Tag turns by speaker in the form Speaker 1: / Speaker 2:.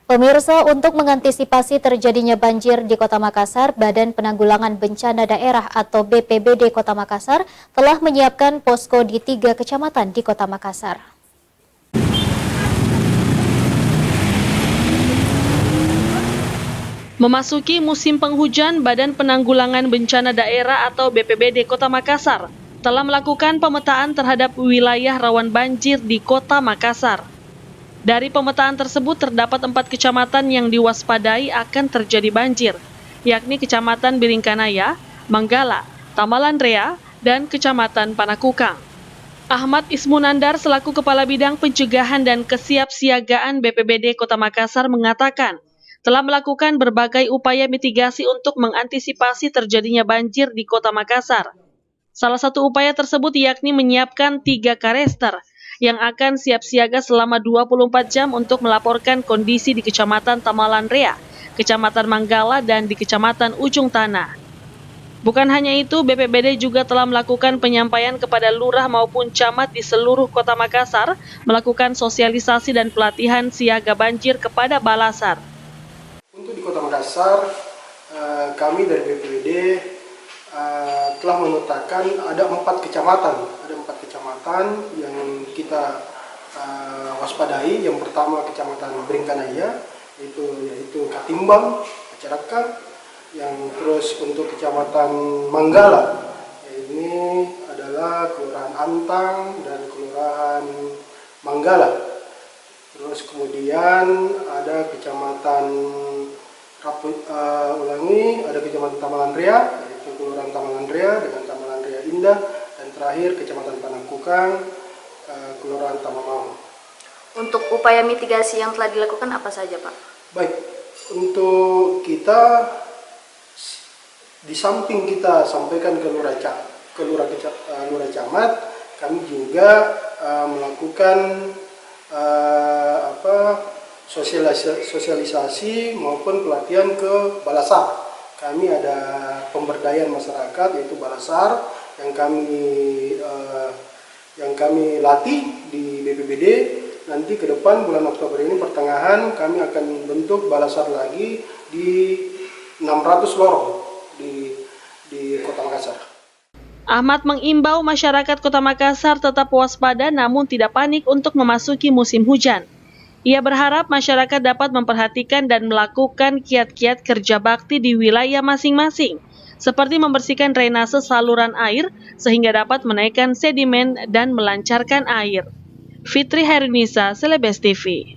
Speaker 1: Pemirsa, untuk mengantisipasi terjadinya banjir di Kota Makassar, Badan Penanggulangan Bencana Daerah atau BPBD Kota Makassar telah menyiapkan posko di 3 kecamatan di Kota Makassar.
Speaker 2: Memasuki musim penghujan, Badan Penanggulangan Bencana Daerah atau BPBD Kota Makassar telah melakukan pemetaan terhadap wilayah rawan banjir di Kota Makassar. Dari pemetaan tersebut terdapat 4 kecamatan yang diwaspadai akan terjadi banjir, yakni Kecamatan Biringkanaya, Manggala, Tamalandrea, dan Kecamatan Panakukang. Ahmad Ismunandar selaku Kepala Bidang Pencegahan dan Kesiapsiagaan BPBD Kota Makassar mengatakan, telah melakukan berbagai upaya mitigasi untuk mengantisipasi terjadinya banjir di Kota Makassar. Salah satu upaya tersebut yakni menyiapkan 3 karester yang akan siap siaga selama 24 jam untuk melaporkan kondisi di Kecamatan Tamalandrea, Kecamatan Manggala, dan di Kecamatan Ujung Tanah. Bukan hanya itu, BPBD juga telah melakukan penyampaian kepada lurah maupun camat di seluruh Kota Makassar, melakukan sosialisasi dan pelatihan siaga banjir kepada Balasar.
Speaker 3: Untuk di Kota Makassar, kami dari BPBD telah memetakan ada 4 kecamatan yang kita waspadai. Yang pertama Kecamatan Biringkanaya, yaitu Katimbang, masyarakat. Yang terus untuk Kecamatan Manggala, ini adalah Kelurahan Antang dan Kelurahan Manggala. Terus kemudian ada Kecamatan ada Kecamatan Tamalandrea, yaitu Kelurahan Tamalandrea dengan Tamalandrea Indah, dan terakhir Kecamatan Panakukang, Kelurahan Tamamau.
Speaker 4: Untuk upaya mitigasi yang telah dilakukan apa saja, Pak?
Speaker 3: Baik, untuk kita di samping kita sampaikan ke lurah camat, kami juga melakukan sosialisasi maupun pelatihan ke Balasar. Kami ada pemberdayaan masyarakat yaitu Balasar yang kami latih di BPBD. Nanti ke depan bulan Oktober ini pertengahan kami akan bentuk Balasar lagi di 600 lorong di Kota Makassar.
Speaker 2: Ahmad mengimbau masyarakat Kota Makassar tetap waspada namun tidak panik untuk memasuki musim hujan. Ia berharap masyarakat dapat memperhatikan dan melakukan kiat-kiat kerja bakti di wilayah masing-masing, seperti membersihkan drainase saluran air sehingga dapat menaikkan sedimen dan melancarkan air. Fitri Hairunisa, Celebes TV.